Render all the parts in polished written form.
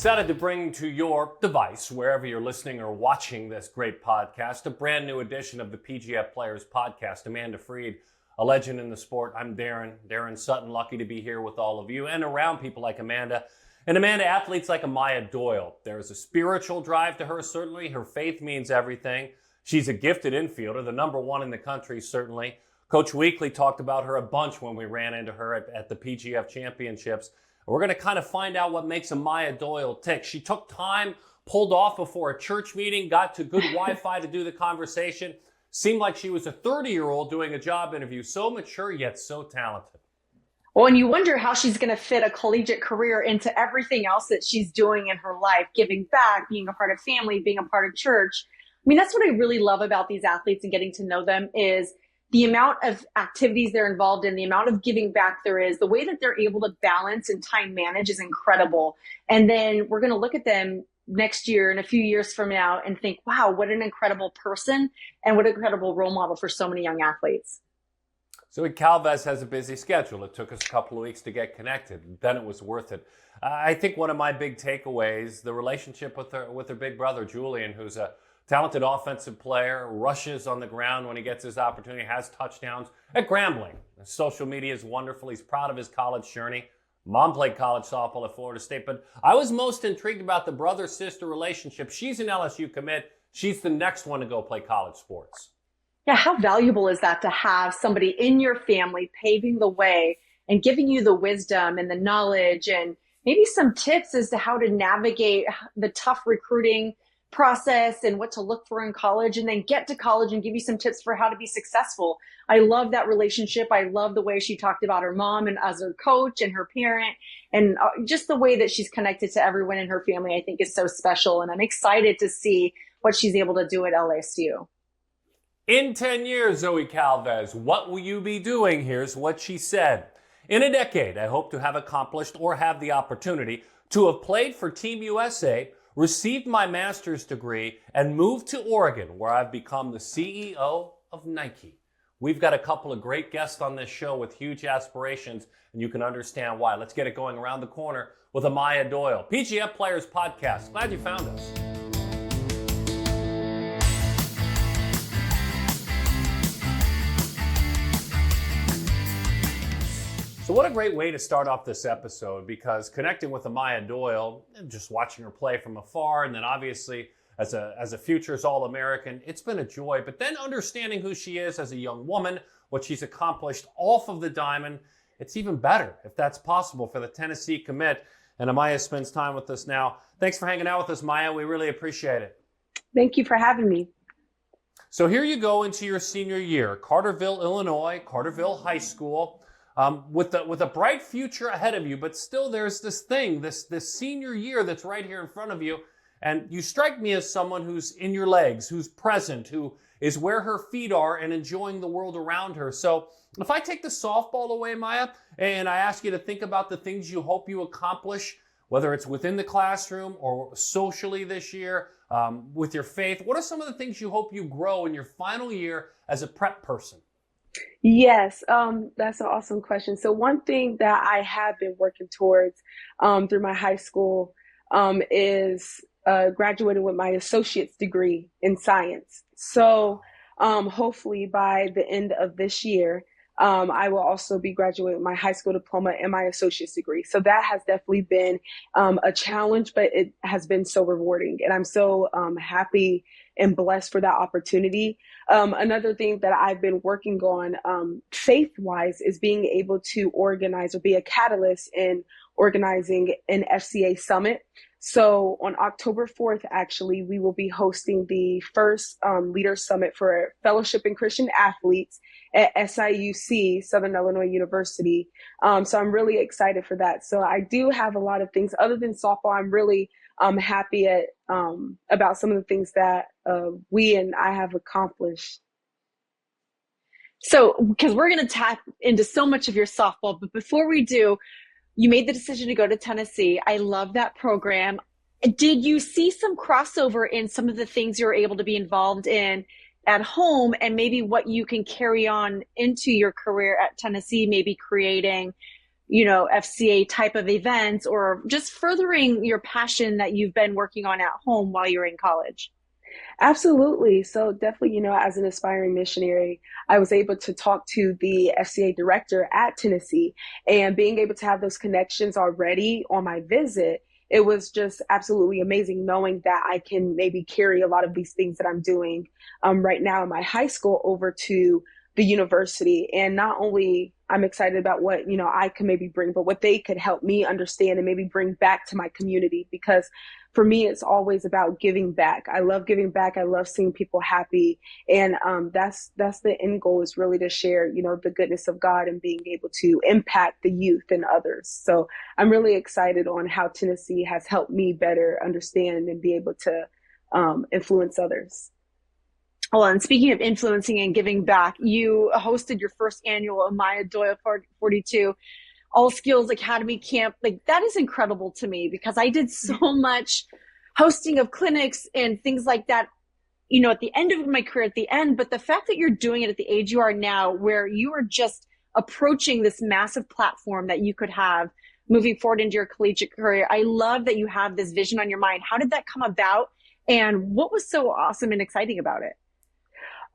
Excited to bring to your device, wherever you're listening or watching this great podcast, a brand new edition of the PGF Players Podcast. Amanda Freed, a legend in the sport. I'm Daron Sutton, lucky to be here with all of you and around people like Amanda. And Amanda, athletes like Amayah Doyle. There's a spiritual drive to her, certainly. Her faith means everything. She's a gifted infielder, the number one in the country, certainly. Coach Weekly talked about her a bunch when we ran into her at the PGF Championships. We're going to kind of find out what makes Amayah Doyle tick. She took time, pulled off before a church meeting, got to good Wi-Fi to do the conversation. Seemed like she was a 30-year-old doing a job interview. So mature, yet so talented. Well, and you wonder how she's going to fit a collegiate career into everything else that she's doing in her life, giving back, being a part of family, being a part of church. I mean, that's what I really love about these athletes and getting to know them is the amount of activities they're involved in, the amount of giving back there is, the way that they're able to balance and time manage is incredible. And then we're going to look at them next year and a few years from now and think, wow, what an incredible person and what an incredible role model for so many young athletes. Zoe Calvez has a busy schedule. It took us a couple of weeks to get connected. Then it was worth it. I think one of my big takeaways, the relationship with her big brother, Julian, who's a talented offensive player, rushes on the ground when he gets his opportunity, has touchdowns at Grambling. Social media is wonderful. He's proud of his college journey. Mom played college softball at Florida State, but I was most intrigued about the brother-sister relationship. She's an LSU commit. She's the next one to go play college sports. Yeah, how valuable is that to have somebody in your family paving the way and giving you the wisdom and the knowledge and maybe some tips as to how to navigate the tough recruiting process and what to look for in college, and then get to college and give you some tips for how to be successful. I love that relationship. I love the way she talked about her mom and as her coach and her parent, and just the way that she's connected to everyone in her family, I think is so special. And I'm excited to see what she's able to do at LSU. In 10 years, Zoe Calvez, what will you be doing? Here's what she said. In a decade, I hope to have accomplished or have the opportunity to have played for Team USA, received my master's degree, and moved to Oregon, where I've become the CEO of Nike. We've got a couple of great guests on this show with huge aspirations, and you can understand why. Let's get it going around the corner with Amayah Doyle. PGF Players Podcast. Glad you found us. So what a great way to start off this episode, because connecting with Amayah Doyle, just watching her play from afar, and then obviously as a futures All-American, it's been a joy. But then understanding who she is as a young woman, what she's accomplished off of the diamond, it's even better if that's possible for the Tennessee commit. And Amayah spends time with us now. Thanks for hanging out with us, Maya. We really appreciate it. Thank you for having me. So here you go into your senior year, Carterville, Illinois, Carterville High School. With a bright future ahead of you, but still there's this senior year that's right here in front of you, and you strike me as someone who's in your legs, who's present, who is where her feet are and enjoying the world around her. So if I take the softball away, Maya, and I ask you to think about the things you hope you accomplish, whether it's within the classroom or socially this year, with your faith, what are some of the things you hope you grow in your final year as a prep person? Yes, that's an awesome question. So one thing that I have been working towards through my high school is graduating with my associate's degree in science. So hopefully by the end of this year, I will also be graduating with my high school diploma and my associate's degree. So that has definitely been a challenge, but it has been so rewarding. And I'm so happy and blessed for that opportunity. Another thing that I've been working on faith-wise is being able to organize or be a catalyst in organizing an FCA summit. So on October 4th, actually, we will be hosting the first leader summit for fellowship and Christian athletes at SIUC, Southern Illinois University. So I'm really excited for that. So I do have a lot of things other than softball. I'm really happy about some of the things that we and I have accomplished. So, because we're going to tap into so much of your softball, but before we do, you made the decision to go to Tennessee. I love that program. Did you see some crossover in some of the things you were able to be involved in at home, and maybe what you can carry on into your career at Tennessee, maybe creating FCA type of events, or just furthering your passion that you've been working on at home while you're in college? Absolutely. So definitely, as an aspiring missionary, I was able to talk to the FCA director at Tennessee, and being able to have those connections already on my visit, it was just absolutely amazing knowing that I can maybe carry a lot of these things that I'm doing right now in my high school over to the university. And not only I'm excited about what, I can maybe bring, but what they could help me understand and maybe bring back to my community. Because for me, it's always about giving back. I love giving back. I love seeing people happy. And that's the end goal, is really to share, the goodness of God and being able to impact the youth and others. So I'm really excited on how Tennessee has helped me better understand and be able to influence others. Well, and speaking of influencing and giving back, you hosted your first annual Amayah Doyle 42 All Skills Academy camp. Like, that is incredible to me, because I did so much hosting of clinics and things like that, at the end of my career, but the fact that you're doing it at the age you are now, where you are just approaching this massive platform that you could have moving forward into your collegiate career. I love that you have this vision on your mind. How did that come about? And what was so awesome and exciting about it?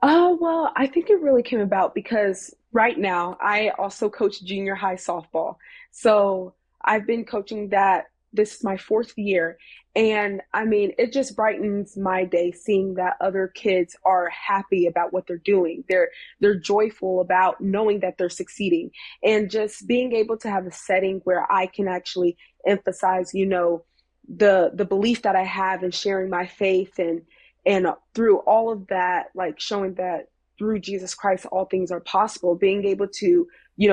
Well, I think it really came about because right now I also coach junior high softball. So I've been coaching that. This is my fourth year. And I mean, it just brightens my day seeing that other kids are happy about what they're doing. They're joyful about knowing that they're succeeding, and just being able to have a setting where I can actually emphasize, the belief that I have in sharing my faith, and through all of that, like showing that through Jesus Christ, all things are possible, being able to,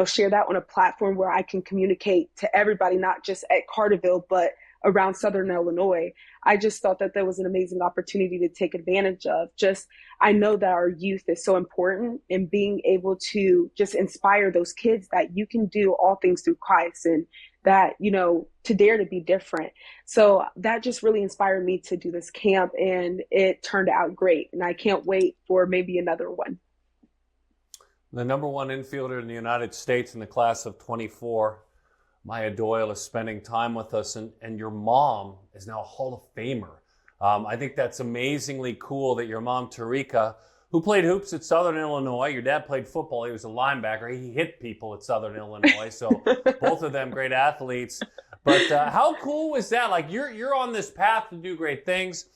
share that on a platform where I can communicate to everybody, not just at Carterville, but around Southern Illinois. I just thought that there was an amazing opportunity to take advantage of. I know that our youth is so important, and being able to just inspire those kids that you can do all things through Christ, and that, to dare to be different. So that just really inspired me to do this camp, and it turned out great. And I can't wait for maybe another one. The number one infielder in the United States in the class of 24, Amayah Doyle, is spending time with us, and your mom is now a Hall of Famer. I think that's amazingly cool that your mom, Tarika, who played hoops at Southern Illinois, your dad played football, he was a linebacker, he hit people at Southern Illinois, so both of them great athletes. But how cool was that? Like, you're on this path to do great things.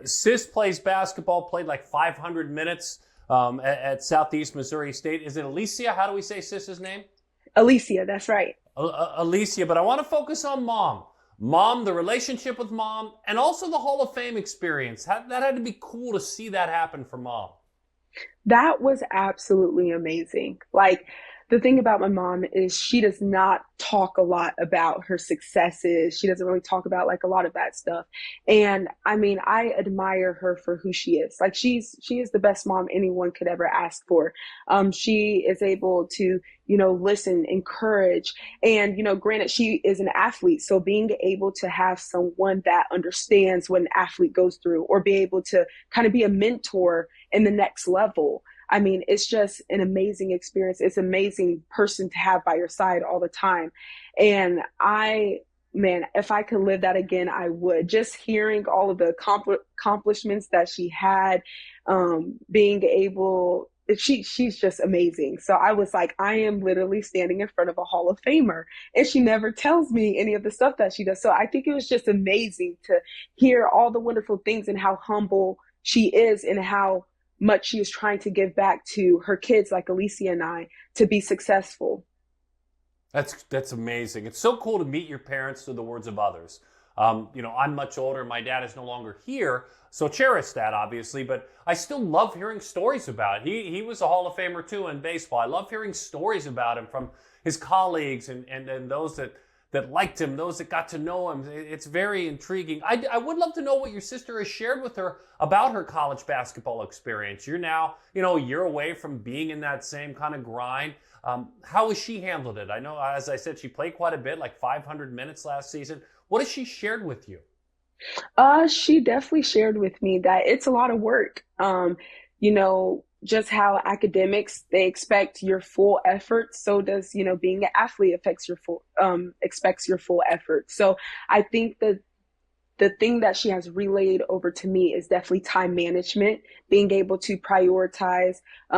Sis plays basketball, played like 500 minutes at Southeast Missouri State. Is it Alicia? How do we say Sis's name? Alicia, that's right. Alicia, but I want to focus on mom. Mom, the relationship with mom, and also the Hall of Fame experience. That had to be cool to see that happen for mom. That was absolutely amazing. Like, the thing about my mom is she does not talk a lot about her successes. She doesn't really talk about like a lot of that stuff. And I mean, I admire her for who she is. Like, she is the best mom anyone could ever ask for. She is able to, listen, encourage, and, granted, she is an athlete. So being able to have someone that understands what an athlete goes through, or be able to kind of be a mentor in the next level. I mean, it's just an amazing experience. It's an amazing person to have by your side all the time. And if I could live that again, I would. Just hearing all of the accomplishments that she had, being able, she's just amazing. So I was like, I am literally standing in front of a Hall of Famer, and she never tells me any of the stuff that she does. So I think it was just amazing to hear all the wonderful things, and how humble she is, and how much she is trying to give back to her kids, like Alicia and I, to be successful. That's amazing. It's so cool to meet your parents through the words of others. I'm much older. My dad is no longer here, so cherish that, obviously. But I still love hearing stories about it. He was a Hall of Famer, too, in baseball. I love hearing stories about him from his colleagues and those that liked him, those that got to know him. It's very intriguing. I would love to know what your sister has shared with her about her college basketball experience. You're now, a year away from being in that same kind of grind. How has she handled it? I know, as I said, she played quite a bit, like 500 minutes last season. What has she shared with you? She definitely shared with me that it's a lot of work. just how academics, they expect your full effort, so does, being an athlete expects your full effort. So I think that the thing that she has relayed over to me is definitely time management, being able to prioritize,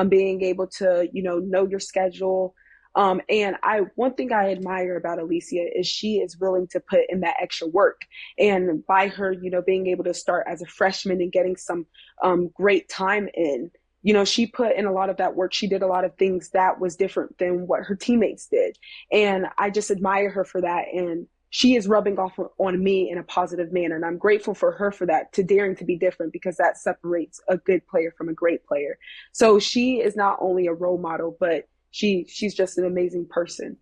being able to, know your schedule. And one thing I admire about Alicia is she is willing to put in that extra work. And by her, being able to start as a freshman and getting some great time in, she put in a lot of that work. She did a lot of things that was different than what her teammates did. And I just admire her for that. And she is rubbing off on me in a positive manner. And I'm grateful for her for that, to daring to be different, because that separates a good player from a great player. So she is not only a role model, but she's just an amazing person.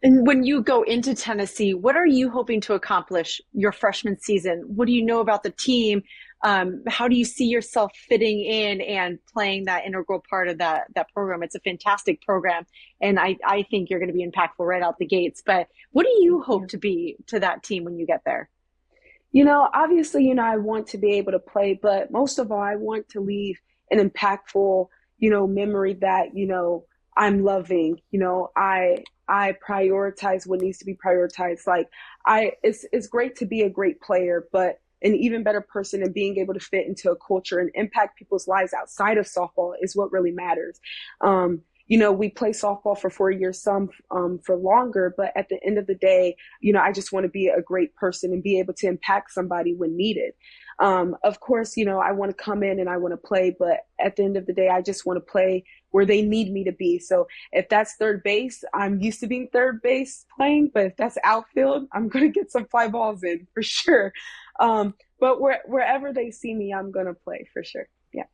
And when you go into Tennessee, what are you hoping to accomplish your freshman season? What do you know about the team? How do you see yourself fitting in and playing that integral part of that program? It's a fantastic program, and I think you're going to be impactful right out the gates. But what do you hope to be to that team when you get there? Obviously, I want to be able to play, but most of all, I want to leave an impactful, memory that, I'm loving. I prioritize what needs to be prioritized. Like it's great to be a great player, but an even better person, and being able to fit into a culture and impact people's lives outside of softball is what really matters. We play softball for 4 years, some for longer, but at the end of the day, I just want to be a great person and be able to impact somebody when needed. Of course, I want to come in and I want to play, but at the end of the day, I just want to play where they need me to be. So if that's third base, I'm used to being third base playing, but if that's outfield, I'm going to get some fly balls in for sure. But wherever they see me, I'm going to play for sure. Yeah.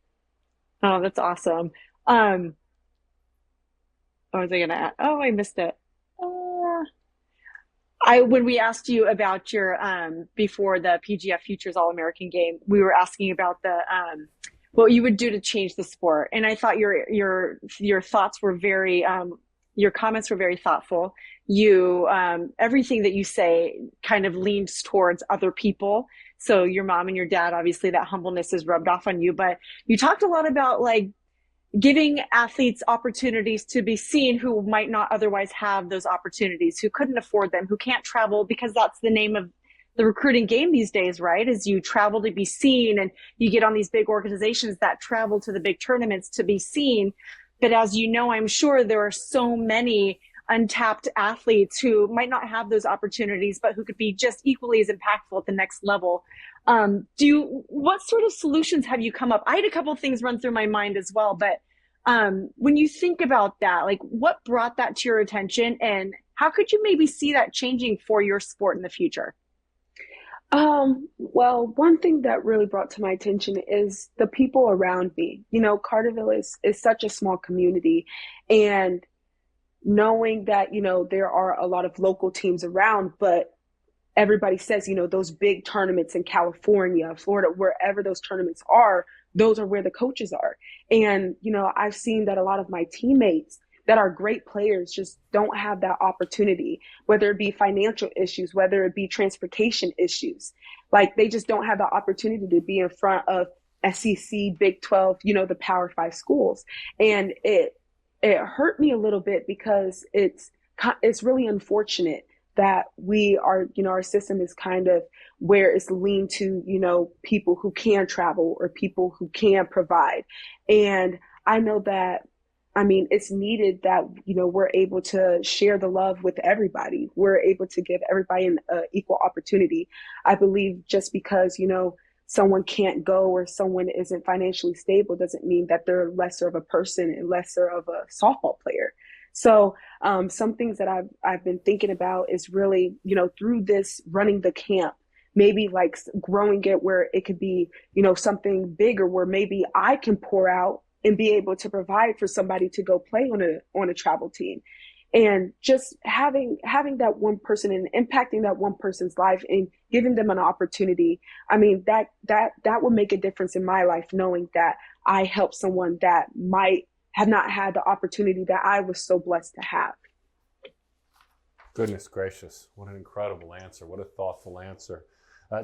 Oh, that's awesome. What was I going to add? Oh, I missed it. When we asked you about your before the PGF Futures All-American game, we were asking about the what you would do to change the sport, and I thought your thoughts were very your comments were very thoughtful. You everything that you say kind of leans towards other people. So your mom and your dad, obviously, that humbleness is rubbed off on you. But you talked a lot about like giving athletes opportunities to be seen who might not otherwise have those opportunities, who couldn't afford them, who can't travel, because that's the name of the recruiting game these days, right? Is you travel to be seen, and you get on these big organizations that travel to the big tournaments to be seen. But as you know, I'm sure there are so many untapped athletes who might not have those opportunities, but who could be just equally as impactful at the next level. What sort of solutions have you come up? I had a couple of things run through my mind as well, but when you think about that, like what brought that to your attention, and how could you maybe see that changing for your sport in the future? Well, one thing that really brought to my attention is the people around me. Carterville is such a small community, and knowing that, there are a lot of local teams around, but everybody says, those big tournaments in California, Florida, wherever those tournaments are, those are where the coaches are. And, I've seen that a lot of my teammates that are great players just don't have that opportunity, whether it be financial issues, whether it be transportation issues. Like they just don't have the opportunity to be in front of SEC, Big 12, the Power 5 schools. And it hurt me a little bit, because it's really unfortunate that we are, our system is kind of where it's leaned to, people who can travel or people who can provide. And I know that, it's needed that, we're able to share the love with everybody. We're able to give everybody an equal opportunity. I believe just because, someone can't go or someone isn't financially stable doesn't mean that they're lesser of a person and lesser of a softball player. So some things that I've been thinking about is really, through this running the camp, maybe like growing it where it could be, something bigger where maybe I can pour out and be able to provide for somebody to go play on a travel team. And just having that one person and impacting that one person's life and giving them an opportunity. That will make a difference in my life, knowing that I helped someone that might have not had the opportunity that I was so blessed to have. Goodness gracious. What an incredible answer. What a thoughtful answer.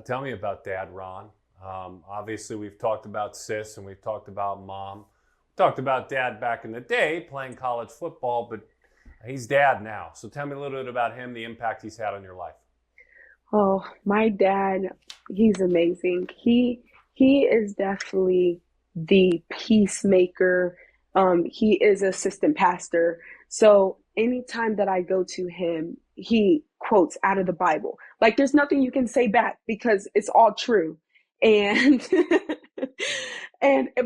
Tell me about Dad, Ron. Obviously, we've talked about sis and we've talked about mom. We talked about dad back in the day playing college football, but he's dad now. So tell me a little bit about him, the impact he's had on your life. Oh, my dad, he's amazing. He is definitely the peacemaker. He is assistant pastor. So anytime that I go to him, he quotes out of the Bible. Like there's nothing you can say back because it's all true. And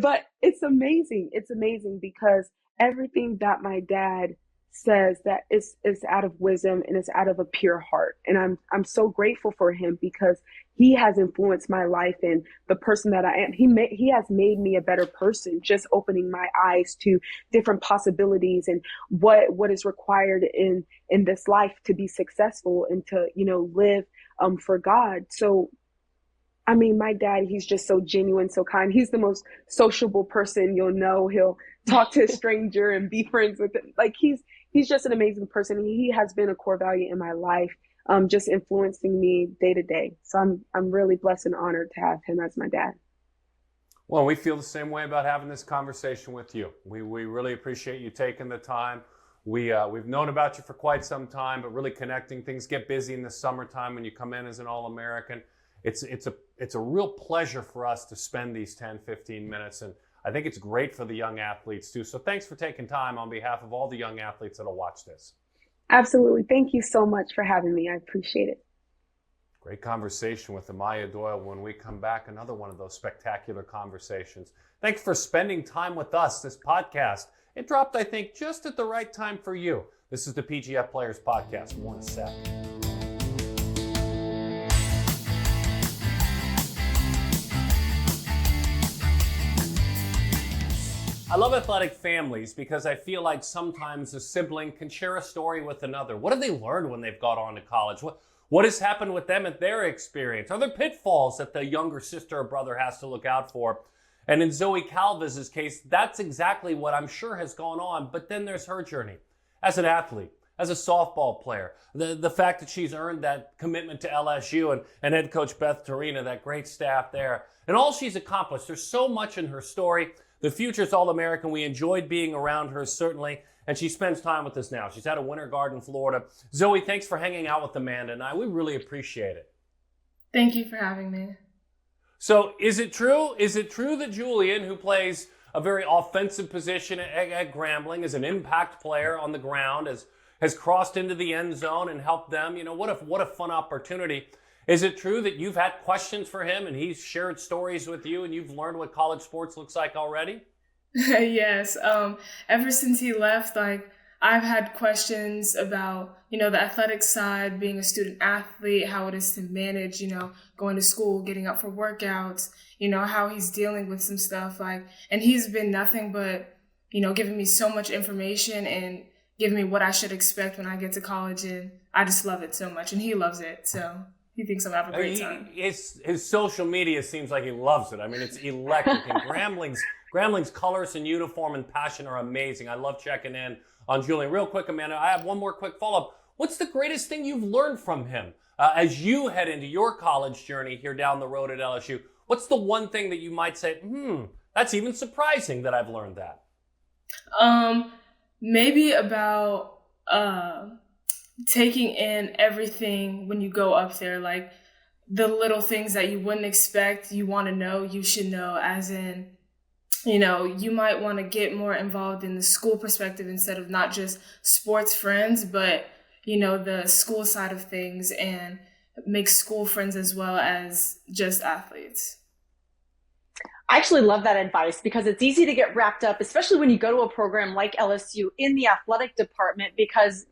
but it's amazing. It's amazing because everything that my dad says that is out of wisdom and it's out of a pure heart. And I'm so grateful for him because he has influenced my life and the person that I am. He has made me a better person, just opening my eyes to different possibilities and what is required in this life to be successful and to, live for God. So I mean, my dad, he's just so genuine, so kind. He's the most sociable person you'll know. He'll talk to a stranger and be friends with him. Like he's just an amazing person. He has been a core value in my life, just influencing me day to day. So I'm really blessed and honored to have him as my dad. Well, we feel the same way about having this conversation with you. We really appreciate you taking the time. We've known about you for quite some time, but really connecting. Things get busy in the summertime when you come in as an All-American. It's a real pleasure for us to spend these 10, 15 minutes. And I think it's great for the young athletes too. So thanks for taking time on behalf of all the young athletes that'll watch this. Absolutely. Thank you so much for having me. I appreciate it. Great conversation with Amayah Doyle. When we come back, another one of those spectacular conversations. Thanks for spending time with us. This podcast, it dropped, I think, just at the right time for you. This is the PGF Players Podcast. More in a sec. I love athletic families because I feel like sometimes a sibling can share a story with another. What have they learned when they've got on to college? What has happened with them at their experience? Are there pitfalls that the younger sister or brother has to look out for? And in Zoe Calvez's case, that's exactly what I'm sure has gone on. But then there's her journey as an athlete, as a softball player, the fact that she's earned that commitment to LSU and head coach Beth Torina, that great staff there, and all she's accomplished. There's so much in her story. The future's All-American. We enjoyed being around her, certainly, and she spends time with us now. She's at a Winter Garden, Florida. Zoe, thanks for hanging out with Amanda and I. We really appreciate it. Thank you for having me. So is it true? Is it true that Julian, who plays a very offensive position at Grambling, is an impact player on the ground, has crossed into the end zone and helped them? What a fun opportunity. Is it true that you've had questions for him and he's shared stories with you and you've learned what college sports looks like already? Yes. Ever since he left, I've had questions about, the athletic side, being a student athlete, how it is to manage, going to school, getting up for workouts, how he's dealing with some stuff and he's been nothing but, giving me so much information and giving me what I should expect when I get to college. And I just love it so much and he loves it. So he thinks I'm having a great time. His social media seems like he loves it. I mean, it's electric. And Grambling's colors and uniform and passion are amazing. I love checking in on Julian. Real quick, Amanda, I have one more quick follow-up. What's the greatest thing you've learned from him as you head into your college journey here down the road at LSU? What's the one thing that you might say, that's even surprising that I've learned that? Maybe about taking in everything when you go up there, like the little things that you wouldn't expect, you want to know, you should know, as in, you might want to get more involved in the school perspective instead of not just sports friends, but, the school side of things and make school friends as well as just athletes. I actually love that advice because it's easy to get wrapped up, especially when you go to a program like LSU in the athletic department, because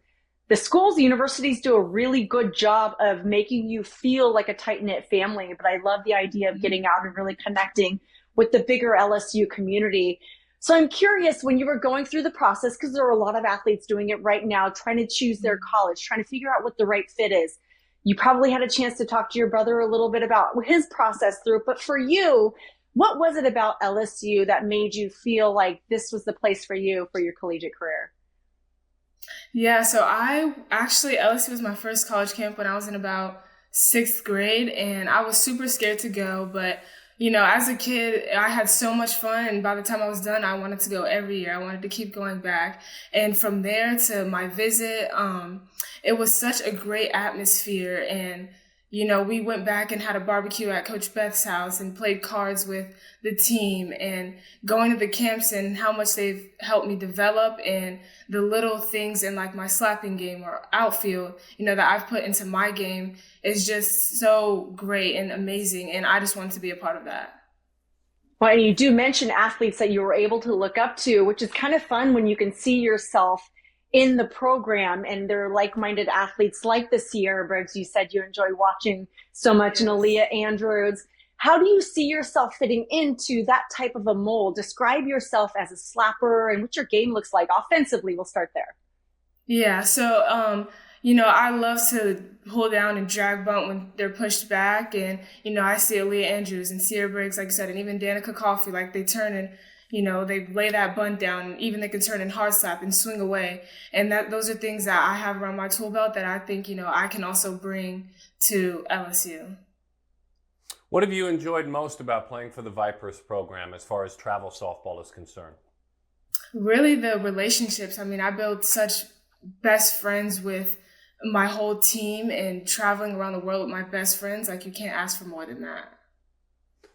the schools, the universities do a really good job of making you feel like a tight-knit family. But I love the idea of getting out and really connecting with the bigger LSU community. So I'm curious, when you were going through the process, because there are a lot of athletes doing it right now, trying to choose their college, trying to figure out what the right fit is. You probably had a chance to talk to your brother a little bit about his process through it. But for you, what was it about LSU that made you feel like this was the place for you for your collegiate career? Yeah, so LSU was my first college camp when I was in about 6th grade, and I was super scared to go, but as a kid, I had so much fun. And by the time I was done, I wanted to go every year. I wanted to keep going back. And from there to my visit, it was such a great atmosphere. And, we went back and had a barbecue at Coach Beth's house and played cards with the team, and going to the camps and how much they've helped me develop, and the little things in like my slapping game or outfield, that I've put into my game is just so great and amazing. And I just wanted to be a part of that. Well, and you do mention athletes that you were able to look up to, which is kind of fun when you can see yourself in the program and they're like-minded athletes like the Sierra Briggs you said you enjoy watching so much, and Aaliyah Andrews. How do you see yourself fitting into that type of a mold? Describe yourself as a slapper and what your game looks like offensively. We'll start there. Yeah, so, I love to pull down and drag bunt when they're pushed back. And, I see Aaliyah Andrews and Sierra Briggs, like I said, and even Danica Coffey, like they turn and, they lay that bunt down, and even they can turn and hard slap and swing away. And those are things that I have around my tool belt that I think, I can also bring to LSU. What have you enjoyed most about playing for the Vipers program as far as travel softball is concerned? Really the relationships. I mean, I built such best friends with my whole team, and traveling around the world with my best friends, like you can't ask for more than that.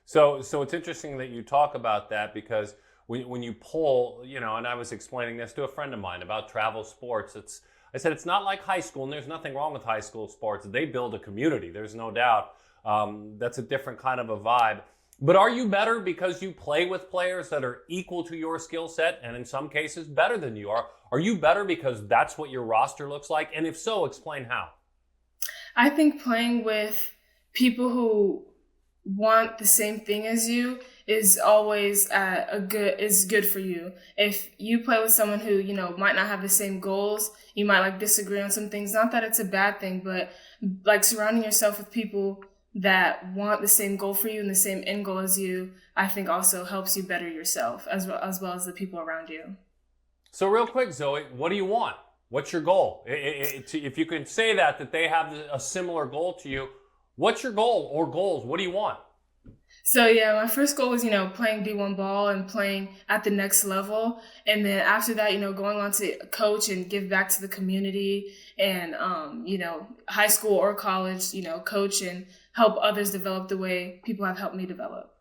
So it's interesting that you talk about that, because when you pull, and I was explaining this to a friend of mine about travel sports, I said it's not like high school, and there's nothing wrong with high school sports. They build a community, there's no doubt. That's a different kind of a vibe. But are you better because you play with players that are equal to your skill set, and in some cases better than you are? Are you better because that's what your roster looks like? And if so, explain how. I think playing with people who want the same thing as you is always good for you. If you play with someone who, might not have the same goals, you might disagree on some things. Not that it's a bad thing, but surrounding yourself with people that want the same goal for you and the same end goal as you, I think also helps you better yourself as well as the people around you. So real quick, Zoe, what do you want? What's your goal? If you can say that they have a similar goal to you, what's your goal or goals? What do you want? So yeah, my first goal was, playing D1 ball and playing at the next level. And then after that, going on to coach and give back to the community, and, high school or college, coach and help others develop the way people have helped me develop.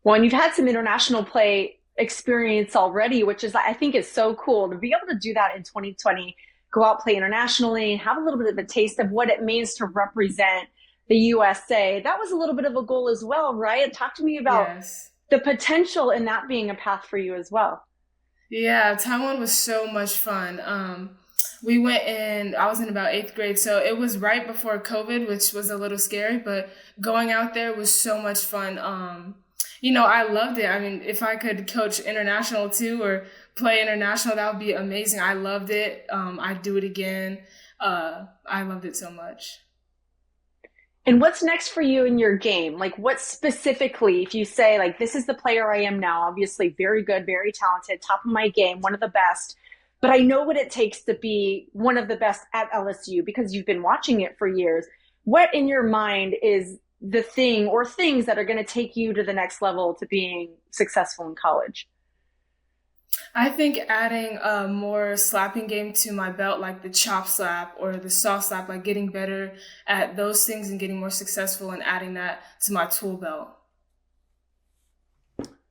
Well, and you've had some international play experience already, which I think is so cool to be able to do that in 2020, go out, play internationally, and have a little bit of a taste of what it means to represent the USA. That was a little bit of a goal as well, right? Talk to me about the potential in that being a path for you as well. Yeah, Taiwan was so much fun. We went I was in about 8th grade, so it was right before COVID, which was a little scary, but going out there was so much fun. I loved it. I mean, if I could coach international too or play international, that would be amazing. I loved it. I'd do it again. I loved it so much. And what's next for you in your game? What specifically, if you say, this is the player I am now, obviously very good, very talented, top of my game, one of the best, but I know what it takes to be one of the best at LSU because you've been watching it for years. What in your mind is the thing or things that are going to take you to the next level to being successful in college? I think adding a more slapping game to my belt, like the chop slap or the soft slap, getting better at those things and getting more successful and adding that to my tool belt.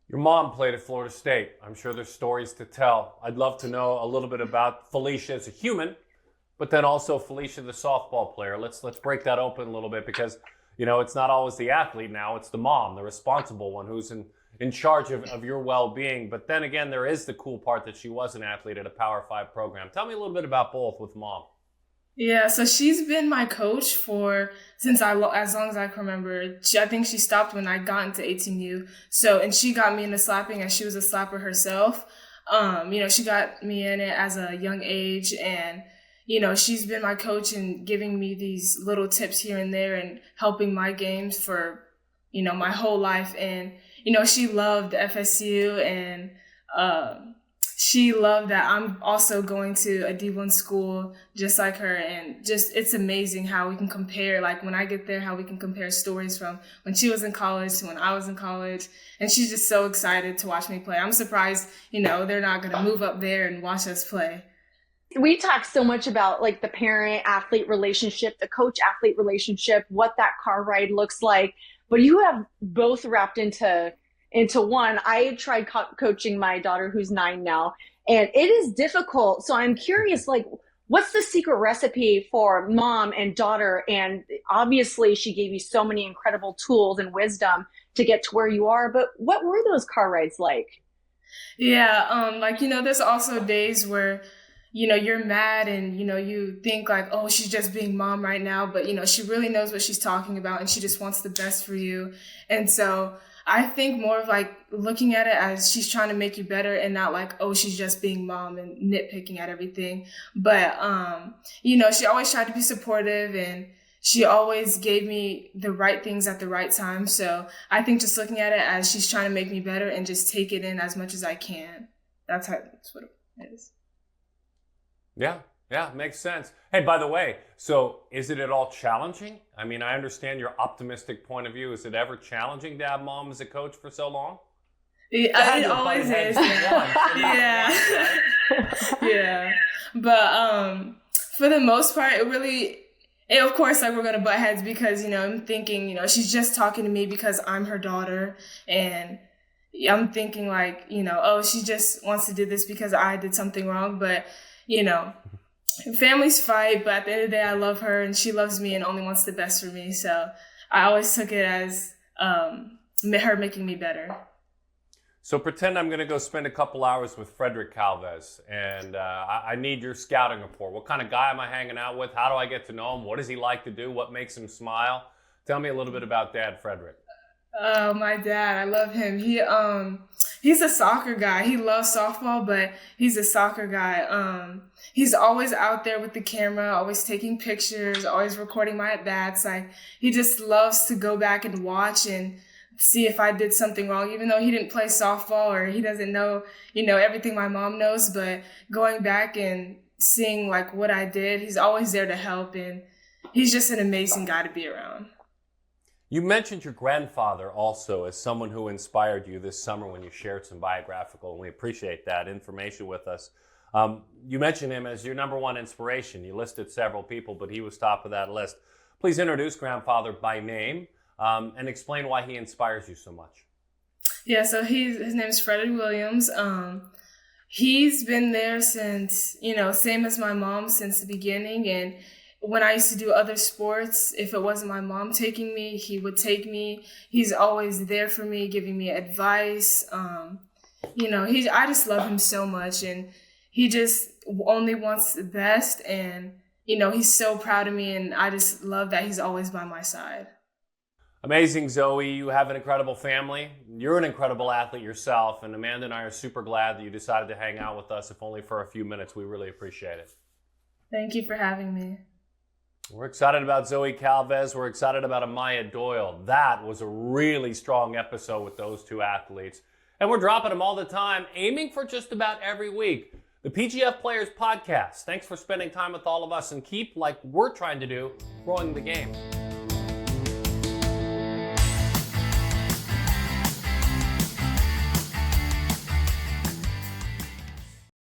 Your mom played at Florida State. I'm sure there's stories to tell. I'd love to know a little bit about Felicia as a human, but then also Felicia, the softball player. Let's break that open a little bit because, it's not always the athlete now. It's the mom, the responsible one who's in charge of your well-being. But then again, there is the cool part that she was an athlete at a Power 5 program. Tell me a little bit about both with mom. Yeah, so she's been my coach since as long as I can remember. I think she stopped when I got into 18U. And she got me into slapping, and she was a slapper herself. She got me in it as a young age, and she's been my coach and giving me these little tips here and there and helping my games for, my whole life. And, she loved FSU and she loved that I'm also going to a D1 school just like her. And just, it's amazing how we can compare, like when I get there, how we can compare stories from when she was in college to when I was in college. And she's just so excited to watch me play. I'm surprised, they're not going to move up there and watch us play. We talk so much about like the parent-athlete relationship, the coach-athlete relationship, what that car ride looks like, but you have both wrapped into one. I tried coaching my daughter who's 9 now, and it is difficult. So I'm curious, like, what's the secret recipe for mom and daughter? And obviously she gave you so many incredible tools and wisdom to get to where you are, but what were those car rides like? Yeah, there's also days where you're mad and, you think like, oh, she's just being mom right now. But, she really knows what she's talking about and she just wants the best for you. And so I think more of like looking at it as she's trying to make you better and not like, oh, she's just being mom and nitpicking at everything. But, she always tried to be supportive and she always gave me the right things at the right time. So I think just looking at it as she's trying to make me better and just take it in as much as I can. That's what it is. Yeah, makes sense. Hey, by the way, so is it at all challenging? I mean, I understand your optimistic point of view. Is it ever challenging to have mom as a coach for so long? Yeah, it always is. Yeah. Yeah. But for the most part, of course, like we're going to butt heads because, I'm thinking, she's just talking to me because I'm her daughter. And I'm thinking like, oh, she just wants to do this because I did something wrong. But families fight, but at the end of the day, I love her and she loves me and only wants the best for me. So I always took it as her making me better. So pretend I'm going to go spend a couple hours with Frederick Calvez, and I need your scouting report. What kind of guy am I hanging out with? How do I get to know him? What does he like to do? What makes him smile? Tell me a little bit about Dad Frederick. Oh, my dad, I love him. He's a soccer guy. He loves softball, but he's a soccer guy. He's always out there with the camera, always taking pictures, always recording my at-bats. Like, he just loves to go back and watch and see if I did something wrong, even though he didn't play softball or he doesn't know, everything my mom knows. But going back and seeing like what I did, he's always there to help, and he's just an amazing guy to be around. You mentioned your grandfather also as someone who inspired you this summer when you shared some biographical, and we appreciate that information with us. You mentioned him as your number one inspiration. You listed several people, but he was top of that list. Please introduce grandfather by name and explain why he inspires you so much. Yeah, so his name is Freddie Williams. He's been there since, same as my mom since the beginning. And when I used to do other sports, if it wasn't my mom taking me, he would take me. He's always there for me, giving me advice. I just love him so much, and he just only wants the best. And, he's so proud of me, and I just love that he's always by my side. Amazing, Zoe. You have an incredible family. You're an incredible athlete yourself, and Amanda and I are super glad that you decided to hang out with us, if only for a few minutes. We really appreciate it. Thank you for having me. We're excited about Zoe Calvez. We're excited about Amayah Doyle. That was a really strong episode with those two athletes. And we're dropping them all the time, aiming for just about every week. The PGF Players Podcast. Thanks for spending time with all of us, and keep, like we're trying to do, growing the game.